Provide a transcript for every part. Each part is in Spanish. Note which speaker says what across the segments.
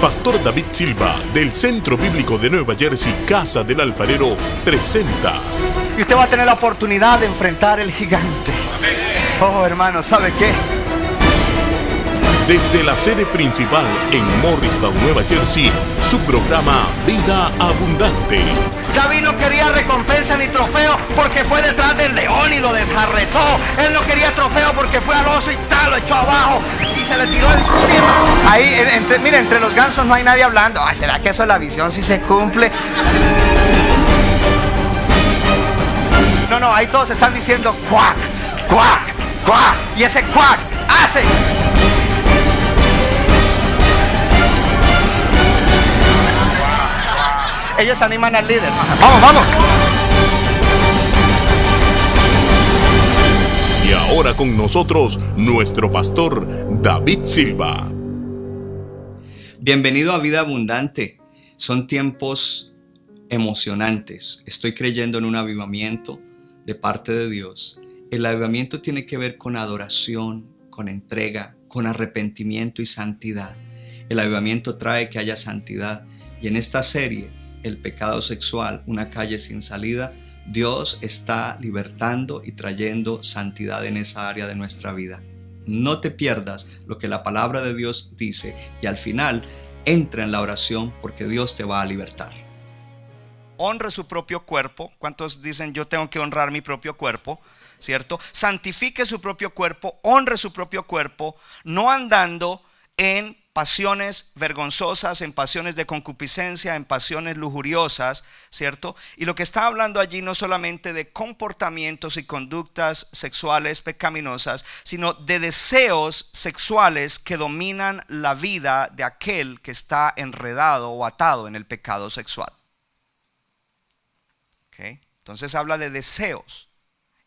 Speaker 1: Pastor David Silva, del Centro Bíblico de Nueva Jersey, Casa del Alfarero, presenta.
Speaker 2: Y usted va a tener la oportunidad de enfrentar el gigante. Oh, hermano, ¿sabe qué?
Speaker 1: Desde la sede principal en Morristown, Nueva Jersey, su programa Vida Abundante.
Speaker 2: David no quería recompensa ni trofeo porque fue detrás del león y lo desjarretó. Él no quería trofeo porque fue al oso y tal, lo echó abajo y se le tiró encima. Ahí, mire, entre los gansos no hay nadie hablando. Ay, ¿será que eso es la visión si se cumple? No, ahí todos están diciendo cuac, cuac, cuac. Y ese cuac hace. Ellos animan al líder. Vamos.
Speaker 1: Y ahora con nosotros, nuestro pastor David Silva.
Speaker 3: Bienvenido a Vida Abundante. Son tiempos emocionantes. Estoy creyendo en un avivamiento de parte de Dios. El avivamiento tiene que ver con adoración, con entrega, con arrepentimiento y santidad. El avivamiento trae que haya santidad. Y en esta serie, el pecado sexual, una calle sin salida, Dios está libertando y trayendo santidad en esa área de nuestra vida. No te pierdas lo que la palabra de Dios dice y al final entra en la oración porque Dios te va a libertar. Honre su propio cuerpo. ¿Cuántos dicen yo tengo que honrar mi propio cuerpo? ¿Cierto? Santifique su propio cuerpo, honre su propio cuerpo, no andando en pasiones vergonzosas, en pasiones de concupiscencia, en pasiones lujuriosas, ¿cierto? Y lo que está hablando allí no solamente de comportamientos y conductas sexuales pecaminosas, sino de deseos sexuales que dominan la vida de aquel que está enredado o atado en el pecado sexual. ¿Okay? Entonces habla de deseos.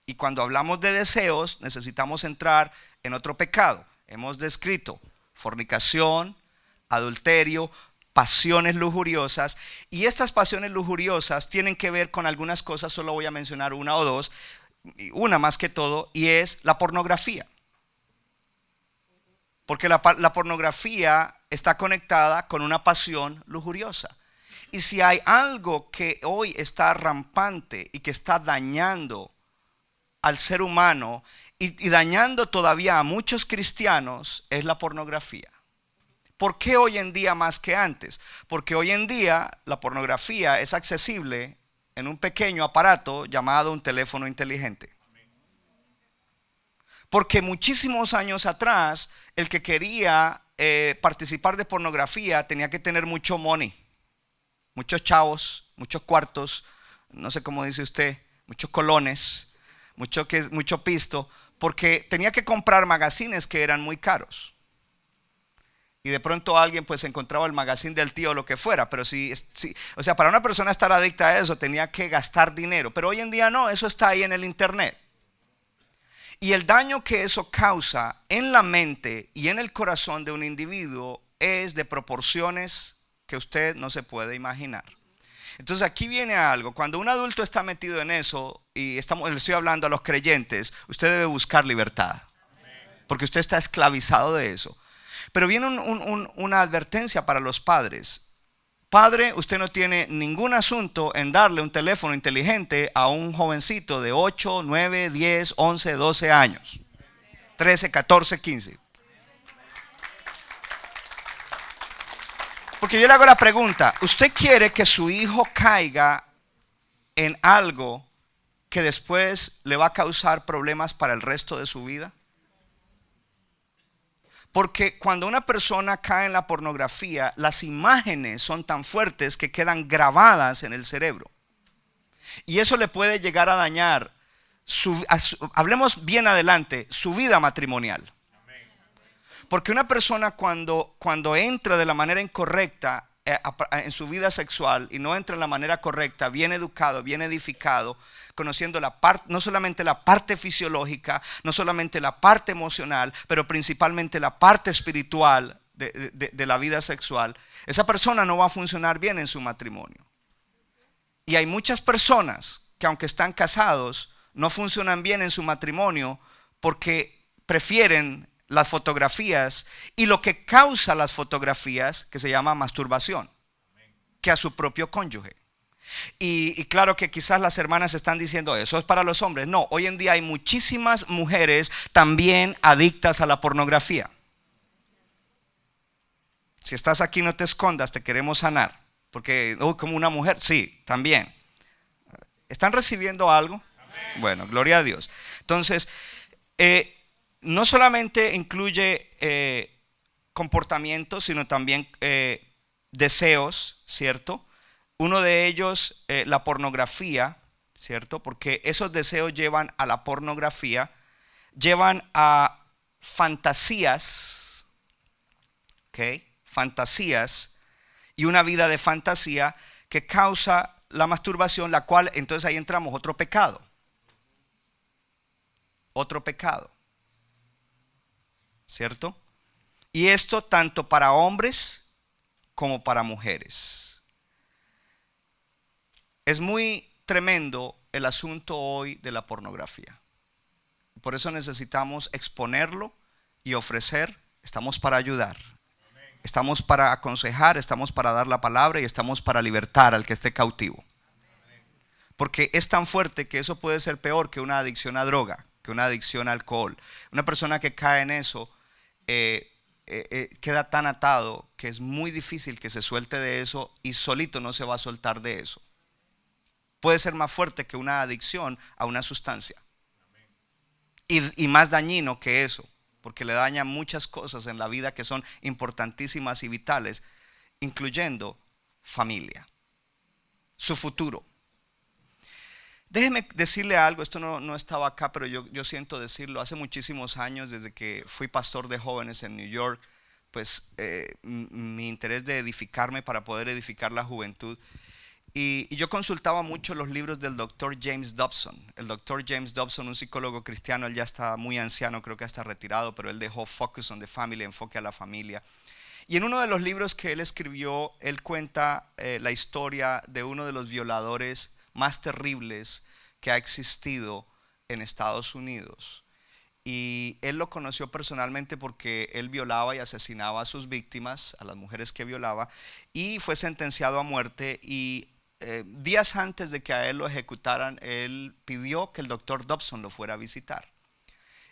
Speaker 3: Y cuando hablamos de deseos, necesitamos entrar en otro pecado. Hemos descrito fornicación, adulterio, pasiones lujuriosas. Y estas pasiones lujuriosas tienen que ver con algunas cosas, solo voy a mencionar una o dos, una más que todo, y es la pornografía. Porque la pornografía está conectada con una pasión lujuriosa. Y si hay algo que hoy está rampante y que está dañando al ser humano y dañando todavía a muchos cristianos, es la pornografía. ¿Por qué hoy en día más que antes? Porque hoy en día la pornografía es accesible en un pequeño aparato llamado un teléfono inteligente. Porque muchísimos años atrás el que quería participar de pornografía tenía que tener mucho money, muchos chavos, muchos cuartos, no sé cómo dice usted, muchos colones, mucho pisto, porque tenía que comprar magazines que eran muy caros. Y de pronto alguien pues encontraba el magazine del tío o lo que fuera, pero o sea, para una persona estar adicta a eso tenía que gastar dinero, pero hoy en día no, eso está ahí en el internet. Y el daño que eso causa en la mente y en el corazón de un individuo es de proporciones que usted no se puede imaginar. Entonces aquí viene algo, cuando un adulto está metido en eso, y le estoy hablando a los creyentes, usted debe buscar libertad, porque usted está esclavizado de eso. Pero viene una advertencia para los padres. Padre, usted no tiene ningún asunto en darle un teléfono inteligente a un jovencito de 8, 9, 10, 11, 12 años, 13, 14, 15. Porque yo le hago la pregunta, ¿usted quiere que su hijo caiga en algo que después le va a causar problemas para el resto de su vida? Porque cuando una persona cae en la pornografía, las imágenes son tan fuertes que quedan grabadas en el cerebro. Y eso le puede llegar a dañar, hablemos bien adelante, su vida matrimonial. Porque una persona cuando entra de la manera incorrecta en su vida sexual y no entra en la manera correcta, bien educado, bien edificado, conociendo no solamente la parte fisiológica, no solamente la parte emocional, pero principalmente la parte espiritual de la vida sexual, esa persona no va a funcionar bien en su matrimonio. Y hay muchas personas que aunque están casados, no funcionan bien en su matrimonio porque prefieren las fotografías y lo que causa las fotografías, que se llama masturbación, que a su propio cónyuge. Y claro que quizás las hermanas están diciendo eso es para los hombres. No, hoy en día hay muchísimas mujeres también adictas a la pornografía. Si estás aquí, no te escondas, te queremos sanar. Porque, como una mujer, sí, también. ¿Están recibiendo algo? Amén. Bueno, gloria a Dios. Entonces, no solamente incluye comportamientos, sino también deseos, ¿cierto? Uno de ellos, la pornografía, ¿cierto? Porque esos deseos llevan a la pornografía, llevan a fantasías, ¿ok? Fantasías y una vida de fantasía que causa la masturbación, la cual, entonces ahí entramos, otro pecado. Otro pecado, ¿cierto? Y esto tanto para hombres como para mujeres. Es muy tremendo el asunto hoy de la pornografía. Por eso necesitamos exponerlo y ofrecer. Estamos para ayudar, estamos para aconsejar, estamos para dar la palabra y estamos para libertar al que esté cautivo. Porque es tan fuerte que eso puede ser peor que una adicción a droga, que una adicción a alcohol. Una persona que cae en eso queda tan atado que es muy difícil que se suelte de eso y solito no se va a soltar de eso. Puede ser más fuerte que una adicción a una sustancia y más dañino que eso, porque le daña muchas cosas en la vida que son importantísimas y vitales, incluyendo familia, su futuro. Déjeme decirle algo, esto no estaba acá, pero yo siento decirlo. Hace muchísimos años, desde que fui pastor de jóvenes en New York, pues mi interés de edificarme para poder edificar la juventud. Y yo consultaba mucho los libros del doctor James Dobson. El doctor James Dobson, un psicólogo cristiano, él ya está muy anciano, creo que está retirado, pero él dejó Focus on the Family, enfoque a la familia. Y en uno de los libros que él escribió, él cuenta la historia de uno de los violadores más terribles que ha existido en Estados Unidos. Y él lo conoció personalmente porque él violaba y asesinaba a sus víctimas, a las mujeres que violaba, y fue sentenciado a muerte. Y días antes de que a él lo ejecutaran, él pidió que el doctor Dobson lo fuera a visitar.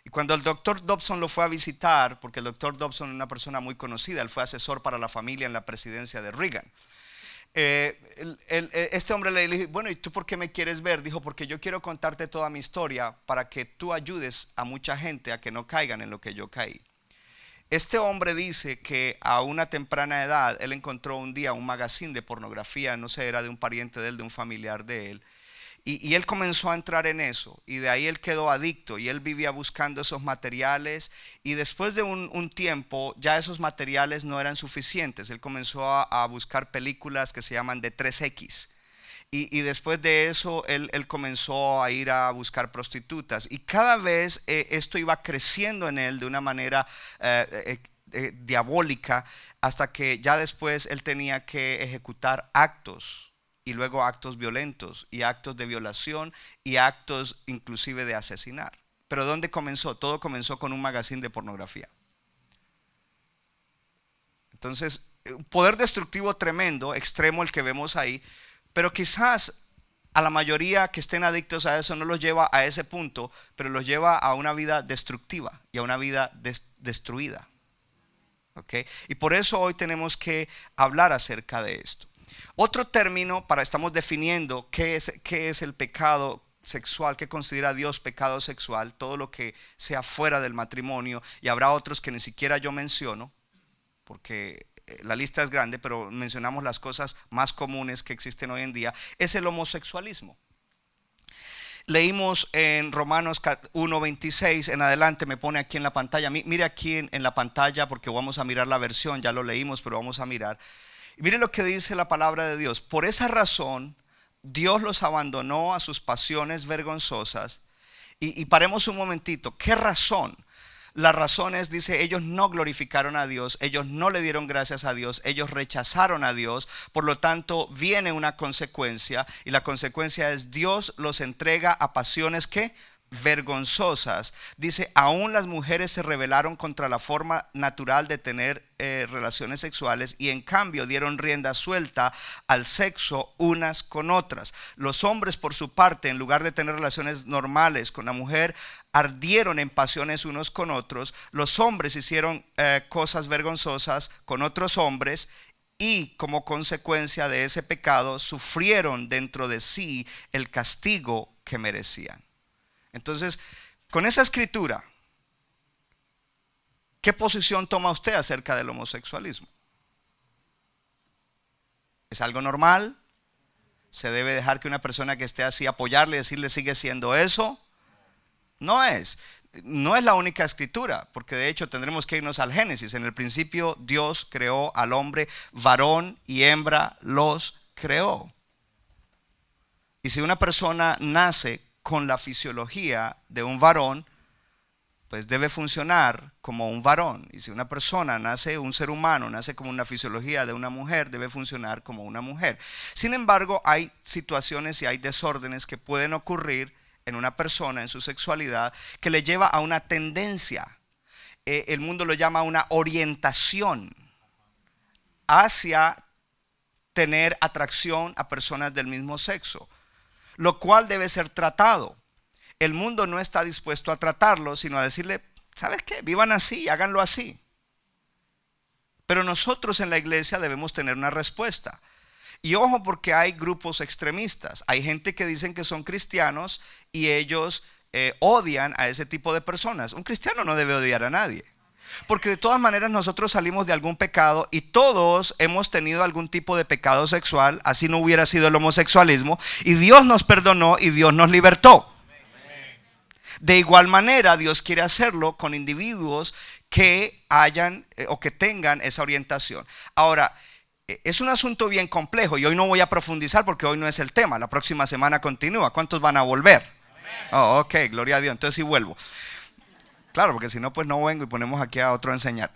Speaker 3: Y cuando el doctor Dobson lo fue a visitar, porque el doctor Dobson es una persona muy conocida, él fue asesor para la familia en la presidencia de Reagan. Este hombre le dijo: bueno, ¿y tú por qué me quieres ver? Dijo: porque yo quiero contarte toda mi historia para que tú ayudes a mucha gente a que no caigan en lo que yo caí. Este hombre dice que a una temprana edad él encontró un día un magazine de pornografía, no sé, era de un pariente de él, de un familiar de él. Y él comenzó a entrar en eso, y de ahí él quedó adicto, y él vivía buscando esos materiales, y después de un tiempo ya esos materiales no eran suficientes. Él comenzó a buscar películas que se llaman de 3X, y después de eso él comenzó a ir a buscar prostitutas, y cada vez esto iba creciendo en él de una manera diabólica, hasta que ya después él tenía que ejecutar actos, y luego actos violentos y actos de violación y actos inclusive de asesinar. Pero ¿dónde comenzó? Todo comenzó con un magazine de pornografía. Entonces, un poder destructivo tremendo, extremo el que vemos ahí, pero quizás a la mayoría que estén adictos a eso no los lleva a ese punto, pero los lleva a una vida destructiva y a una vida destruida. ¿Okay? Y por eso hoy tenemos que hablar acerca de esto. Otro término estamos definiendo qué es el pecado sexual, qué considera Dios pecado sexual, todo lo que sea fuera del matrimonio, y habrá otros que ni siquiera yo menciono, porque la lista es grande, pero mencionamos las cosas más comunes que existen hoy en día. Es el homosexualismo. Leímos en Romanos 1:26 en adelante, me pone aquí en la pantalla, mire aquí en la pantalla, porque vamos a mirar la versión, ya lo leímos, pero vamos a mirar. Mire lo que dice la palabra de Dios: por esa razón Dios los abandonó a sus pasiones vergonzosas. Y paremos un momentito, ¿qué razón? La razón es, dice, ellos no glorificaron a Dios, ellos no le dieron gracias a Dios, ellos rechazaron a Dios. Por lo tanto viene una consecuencia, y la consecuencia es: Dios los entrega a pasiones que
Speaker 4: vergonzosas. Dice, aún las mujeres se rebelaron contra la forma natural de tener relaciones sexuales y en cambio dieron rienda suelta al sexo unas con otras. Los hombres, por su parte, en lugar de tener relaciones normales con la mujer, ardieron en pasiones unos con otros. Los hombres hicieron cosas vergonzosas con otros hombres y como consecuencia de ese pecado sufrieron dentro de sí el castigo que merecían. Entonces, con esa escritura, ¿qué posición toma usted acerca del homosexualismo? ¿Es algo normal? ¿Se debe dejar que una persona que esté así apoyarle y decirle sigue siendo eso? No es la única escritura, porque de hecho tendremos que irnos al Génesis. En el principio Dios creó al hombre, varón y hembra los creó. Y si una persona nace con la fisiología de un varón, pues debe funcionar como un varón. Y si una persona nace, un ser humano nace como una fisiología de una mujer, debe funcionar como una mujer. Sin embargo, hay situaciones y hay desórdenes que pueden ocurrir en una persona, en su sexualidad, que le lleva a una tendencia. El mundo lo llama una orientación hacia tener atracción a personas del mismo sexo, lo cual debe ser tratado. El mundo no está dispuesto a tratarlo, sino a decirle, ¿sabes qué? Vivan así, háganlo así. Pero nosotros en la iglesia debemos tener una respuesta. Y ojo, porque hay grupos extremistas. Hay gente que dicen que son cristianos y ellos odian a ese tipo de personas. Un cristiano no debe odiar a nadie, porque de todas maneras nosotros salimos de algún pecado y todos hemos tenido algún tipo de pecado sexual, así no hubiera sido el homosexualismo, y Dios nos perdonó y Dios nos libertó. De igual manera, Dios quiere hacerlo con individuos que hayan o que tengan esa orientación. Ahora, es un asunto bien complejo y hoy no voy a profundizar porque hoy no es el tema. La próxima semana continúa. ¿Cuántos van a volver? Oh, ok, gloria a Dios. Entonces sí vuelvo. Claro, porque si no, pues no vengo y ponemos aquí a otro a enseñar.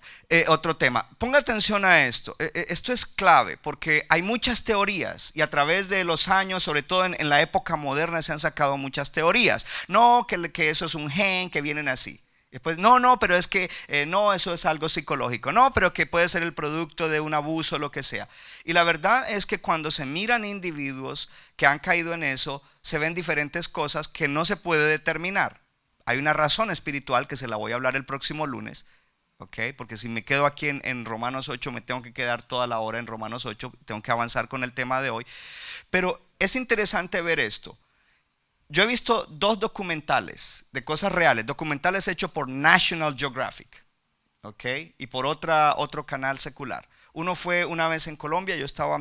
Speaker 4: Otro tema. Ponga atención a esto. Esto es clave porque hay muchas teorías y a través de los años, sobre todo en la época moderna, se han sacado muchas teorías. No, que eso es un gen, que vienen así. Después, no, pero es que no, eso es algo psicológico. No, pero que puede ser el producto de un abuso, lo que sea. Y la verdad es que cuando se miran individuos que han caído en eso, se ven diferentes cosas que no se puede determinar. Hay una razón espiritual que se la voy a hablar el próximo lunes, ¿ok? Porque si me quedo aquí en Romanos 8, me tengo que quedar toda la hora en Romanos 8, tengo que avanzar con el tema de hoy. Pero es interesante ver esto. Yo he visto 2 documentales de cosas reales, documentales hechos por National Geographic, ¿ok? Y por otro canal secular. Uno fue una vez en Colombia, yo estaba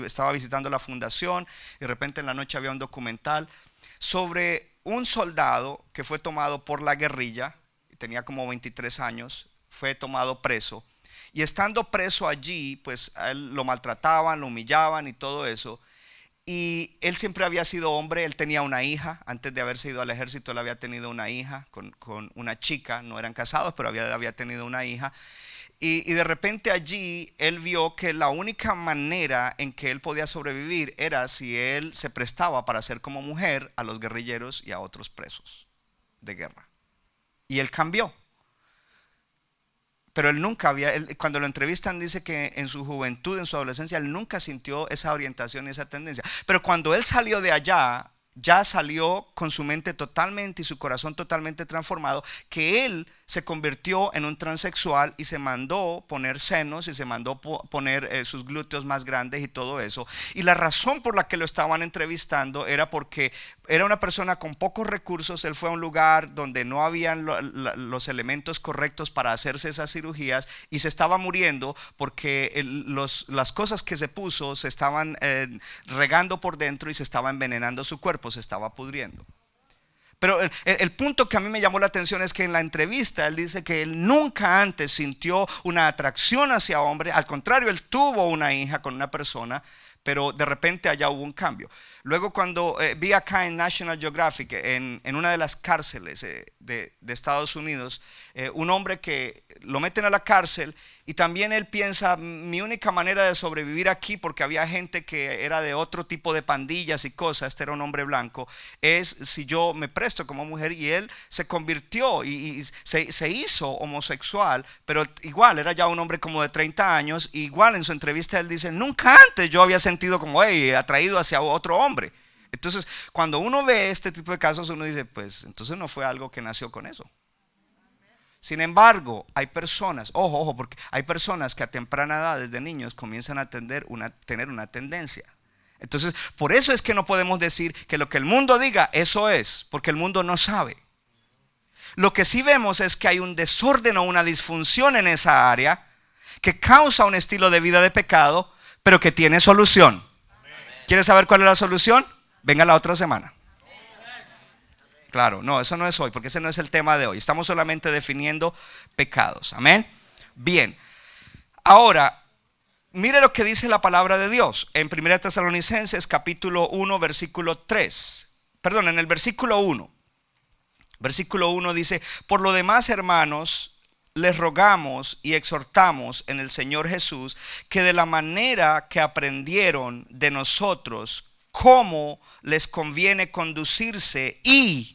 Speaker 4: estaba visitando la fundación y de repente en la noche había un documental sobre un soldado que fue tomado por la guerrilla, tenía como 23 años, fue tomado preso. Y estando preso allí, pues a él lo maltrataban, lo humillaban y todo eso. Y él siempre había sido hombre, él tenía una hija, antes de haberse ido al ejército él había tenido una hija con una chica, no eran casados, pero había tenido una hija. Y de repente allí él vio que la única manera en que él podía sobrevivir era si él se prestaba para ser como mujer a los guerrilleros y a otros presos de guerra. Y él cambió. Pero él nunca cuando lo entrevistan dice que en su juventud, en su adolescencia, él nunca sintió esa orientación y esa tendencia. Pero cuando él salió de allá, ya salió con su mente totalmente y su corazón totalmente transformado, que él se convirtió en un transexual y se mandó poner senos y se mandó poner sus glúteos más grandes y todo eso. Y la razón por la que lo estaban entrevistando era porque era una persona con pocos recursos. Él fue a un lugar donde no habían los elementos correctos para hacerse esas cirugías y se estaba muriendo porque las cosas que se puso se estaban regando por dentro y se estaba envenenando su cuerpo, se estaba pudriendo. Pero el punto que a mí me llamó la atención es que en la entrevista él dice que él nunca antes sintió una atracción hacia hombre. Al contrario, él tuvo una hija con una persona, pero de repente allá hubo un cambio. Luego cuando vi acá en National Geographic, en una de las cárceles de Estados Unidos, un hombre que lo meten a la cárcel Y también él piensa, mi única manera de sobrevivir aquí, porque había gente que era de otro tipo de pandillas y cosas, este era un hombre blanco, es si yo me presto como mujer. Y él se convirtió y se hizo homosexual, pero igual era ya un hombre como de 30 años. Igual en su entrevista él dice, nunca antes yo había sentido como atraído hacia otro hombre. Entonces cuando uno ve este tipo de casos, uno dice, pues entonces no fue algo que nació con eso. Sin embargo, hay personas, ojo, porque hay personas que a temprana edad, desde niños, comienzan a tener una tendencia. Entonces, por eso es que no podemos decir que lo que el mundo diga, eso es, porque el mundo no sabe. Lo que sí vemos es que hay un desorden o una disfunción en esa área que causa un estilo de vida de pecado, pero que tiene solución. ¿Quieres saber cuál es la solución? Venga la otra semana. Claro, no, eso no es hoy, porque ese no es el tema de hoy. Estamos solamente definiendo pecados. Amén. Bien. Ahora, mire lo que dice la palabra de Dios en 1 Tesalonicenses capítulo 1 versículo 3. Perdón, en el versículo 1. Versículo 1 dice: por lo demás, hermanos, les rogamos y exhortamos en el Señor Jesús que de la manera que aprendieron de nosotros cómo les conviene conducirse y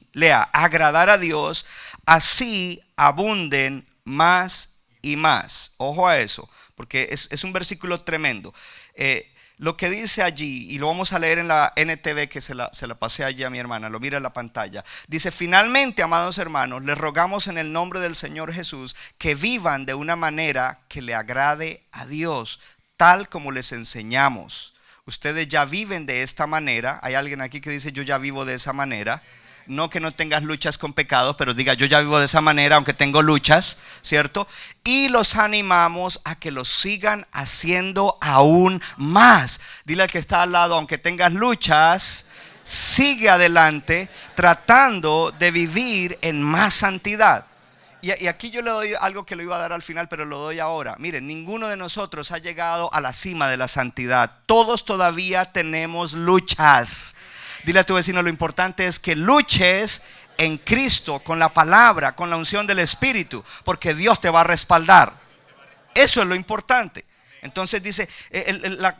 Speaker 4: agradar a Dios, así abunden más y más. Ojo a eso, porque es un versículo tremendo. Lo que dice allí, y lo vamos a leer en la NTV, que se la pasé allí a mi hermana, lo mira en la pantalla. Dice: finalmente, amados hermanos, les rogamos en el nombre del Señor Jesús que vivan de una manera que le agrade a Dios, tal como les enseñamos. Ustedes ya viven de esta manera. Hay alguien aquí que dice: yo ya vivo de esa manera. No que no tengas luchas con pecados, pero diga: yo ya vivo de esa manera, aunque tengo luchas, ¿cierto? Y los animamos a que lo sigan haciendo aún más. Dile al que está al lado: aunque tengas luchas, sigue adelante tratando de vivir en más santidad. Y aquí yo le doy algo que lo iba a dar al final, pero lo doy ahora. Miren, ninguno de nosotros ha llegado a la cima de la santidad. Todos todavía tenemos luchas. Dile a tu vecino: lo importante es que luches en Cristo, con la palabra, con la unción del Espíritu, porque Dios te va a respaldar. Eso es lo importante. Entonces dice,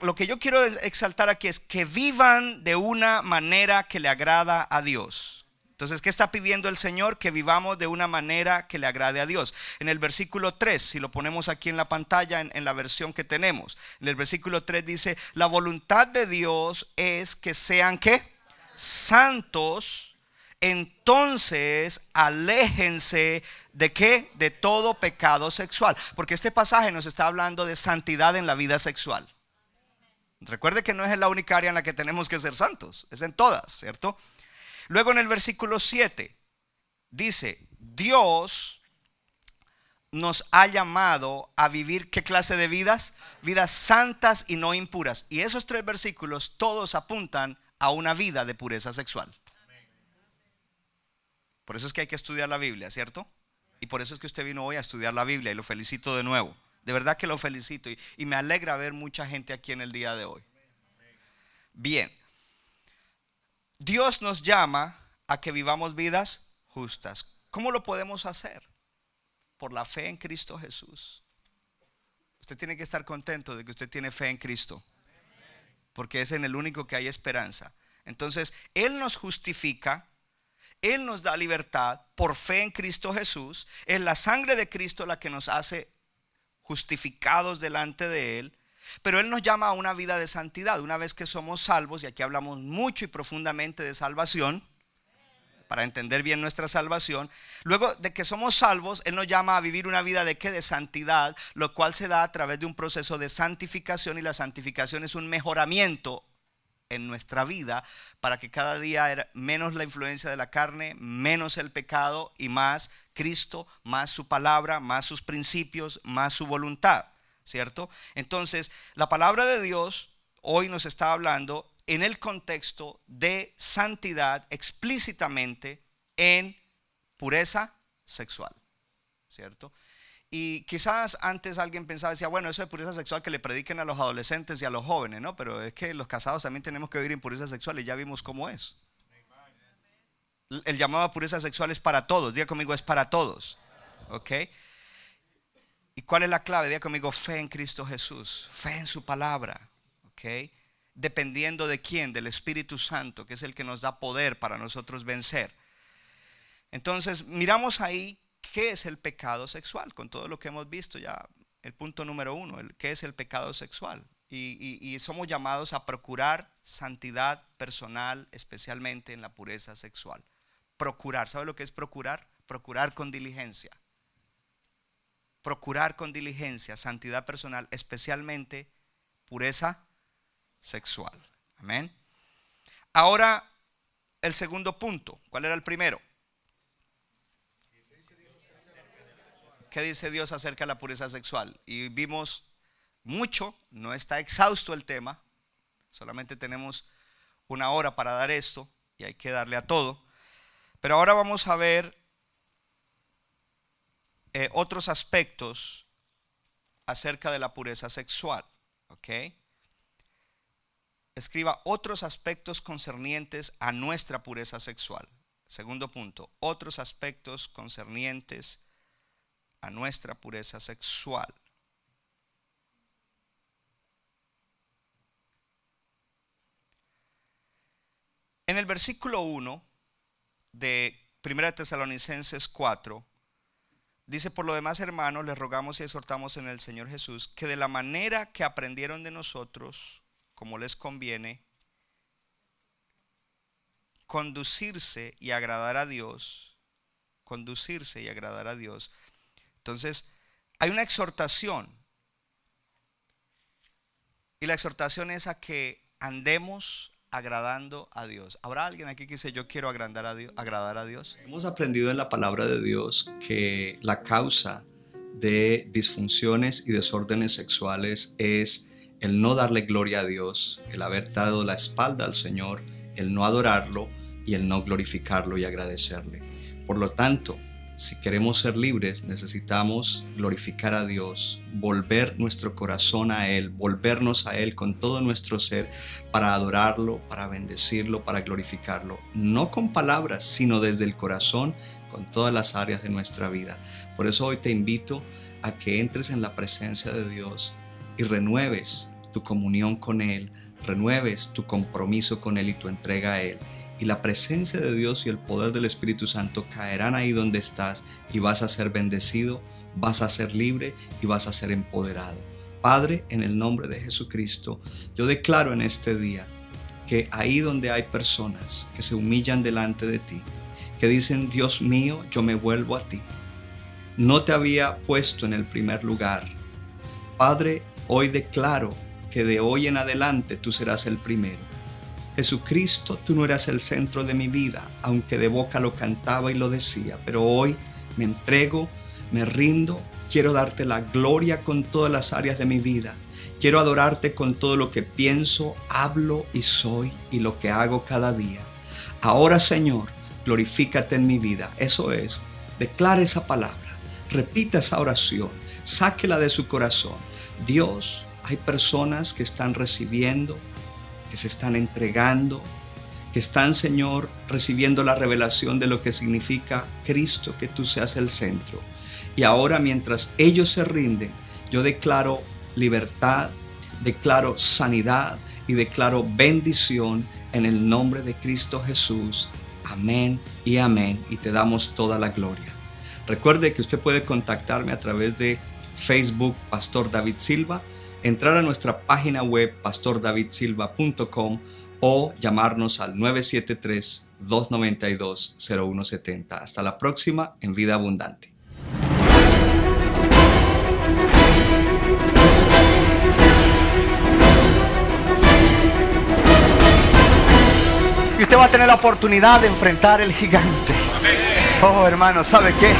Speaker 4: lo que yo quiero exaltar aquí es que vivan de una manera que le agrada a Dios. Entonces, ¿qué está pidiendo el Señor? Que vivamos de una manera que le agrade a Dios. En el versículo 3, si lo ponemos aquí en la pantalla, en la versión que tenemos, en el versículo 3 dice: la voluntad de Dios es que sean, ¿qué? Santos. Entonces aléjense de ¿qué? De todo pecado sexual. Porque este pasaje nos está hablando de santidad en la vida sexual. Recuerde que no es en la única área en la que tenemos que ser santos, es en todas, ¿cierto? Luego en el versículo 7 dice: Dios nos ha llamado a vivir ¿qué clase de vidas? Vidas santas y no impuras. Y esos tres versículos todos apuntan a una vida de pureza sexual. Por eso es que hay que estudiar la Biblia, ¿cierto? Y por eso es que usted vino hoy a estudiar la Biblia, y lo felicito de nuevo. De verdad que lo felicito, y me alegra ver mucha gente aquí en el día de hoy. Bien. Dios nos llama a que vivamos vidas justas. ¿Cómo lo podemos hacer? Por la fe en Cristo Jesús. Usted tiene que estar contento de que usted tiene fe en Cristo, porque es en el único que hay esperanza. Entonces, Él nos justifica, Él nos da libertad por fe en Cristo Jesús. Es la sangre de Cristo la que nos hace justificados delante de Él. Pero Él nos llama a una vida de santidad. Una vez que somos salvos, y aquí hablamos mucho y profundamente de salvación, para entender bien nuestra salvación. Luego de que somos salvos, Él nos llama a vivir una vida de ¿qué? De santidad, lo cual se da a través de un proceso de santificación. Y la santificación es un mejoramiento en nuestra vida para que cada día menos la influencia de la carne, menos el pecado y más Cristo, más su palabra, más sus principios, más su voluntad, ¿cierto? Entonces, la palabra de Dios hoy nos está hablando en el contexto de santidad explícitamente en pureza sexual, ¿cierto? Y quizás antes alguien pensaba, decía, bueno, eso de pureza sexual que le prediquen a los adolescentes y a los jóvenes, ¿no? Pero es que los casados también tenemos que vivir en pureza sexual, y ya vimos cómo es. El llamado a pureza sexual es para todos. Diga conmigo: es para todos. ¿Ok? ¿Y cuál es la clave? Diga conmigo, fe en Cristo Jesús, fe en su palabra, ¿ok? Dependiendo de quién, del Espíritu Santo, que es el que nos da poder para nosotros vencer. Entonces, miramos ahí qué es el pecado sexual, con todo lo que hemos visto ya, el punto número 1, qué es el pecado sexual. Y somos llamados a procurar santidad personal, especialmente en la pureza sexual. Procurar, ¿sabe lo que es procurar? Procurar con diligencia. Procurar con diligencia, santidad personal, especialmente pureza sexual. Amén. Ahora, el segundo punto. ¿Cuál era el primero? ¿Qué dice Dios acerca de la pureza sexual? Y vimos mucho, no está exhausto el tema, solamente tenemos una hora para dar esto y hay que darle a todo. Pero ahora vamos a ver otros aspectos acerca de la pureza sexual. ¿Ok? Escriba otros aspectos concernientes a nuestra pureza sexual. Segundo punto, otros aspectos concernientes a nuestra pureza sexual. En el versículo 1 de 1 Tesalonicenses 4, dice: por lo demás, hermanos, les rogamos y exhortamos en el Señor Jesús que de la manera que aprendieron de nosotros, como les conviene, conducirse y agradar a Dios. Conducirse y agradar a Dios. Entonces, hay una exhortación. Y la exhortación es a que andemos agradando a Dios. ¿Habrá alguien aquí que dice: yo quiero agradar a Dios?
Speaker 3: Hemos aprendido en la palabra de Dios que la causa de disfunciones y desórdenes sexuales es el no darle gloria a Dios, el haber dado la espalda al Señor, el no adorarlo y el no glorificarlo y agradecerle. Por lo tanto, si queremos ser libres, necesitamos glorificar a Dios, volver nuestro corazón a Él, volvernos a Él con todo nuestro ser para adorarlo, para bendecirlo, para glorificarlo. No con palabras, sino desde el corazón, con todas las áreas de nuestra vida. Por eso hoy te invito a que entres en la presencia de Dios y renueves tu comunión con Él, renueves tu compromiso con Él y tu entrega a Él. Y la presencia de Dios y el poder del Espíritu Santo caerán ahí donde estás y vas a ser bendecido, vas a ser libre y vas a ser empoderado. Padre, en el nombre de Jesucristo, yo declaro en este día que ahí donde hay personas que se humillan delante de ti, que dicen: Dios mío, yo me vuelvo a ti. No te había puesto en el primer lugar. Padre, hoy declaro que de hoy en adelante tú serás el primero. Jesucristo, tú no eras el centro de mi vida, aunque de boca lo cantaba y lo decía, pero hoy me entrego, me rindo, quiero darte la gloria con todas las áreas de mi vida. Quiero adorarte con todo lo que pienso, hablo y soy y lo que hago cada día. Ahora, Señor, glorifícate en mi vida. Eso es, declara esa palabra, repita esa oración, sáquela de su corazón. Dios, hay personas que están recibiendo, que se están entregando, que están, Señor, recibiendo la revelación de lo que significa Cristo, que tú seas el centro. Y ahora, mientras ellos se rinden, yo declaro libertad, declaro sanidad y declaro bendición en el nombre de Cristo Jesús. Amén y amén. Y te damos toda la gloria. Recuerde que usted puede contactarme a través de Facebook, Pastor David Silva, entrar a nuestra página web pastordavidsilva.com o llamarnos al 973-292-0170. Hasta la próxima en Vida Abundante.
Speaker 2: Y usted va a tener la oportunidad de enfrentar el gigante. Oh, hermano, ¿sabe qué?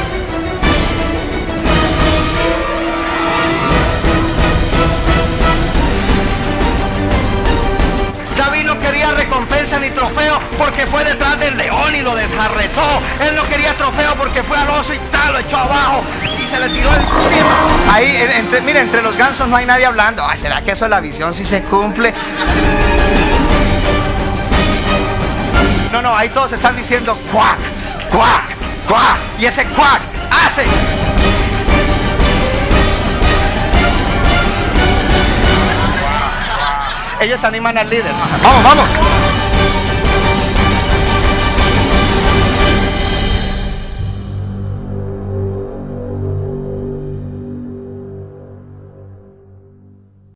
Speaker 2: David no quería recompensa ni trofeo porque fue detrás del león y lo desjarretó. Él no quería trofeo porque fue al oso y tal, lo echó abajo y se le tiró encima. Ahí, mire, entre los gansos no hay nadie hablando. Ay, ¿será que eso es la visión si se cumple? No, ahí todos están diciendo cuac, cuac, cuac. Y ese cuac hace ellos animan al líder. Vamos, vamos.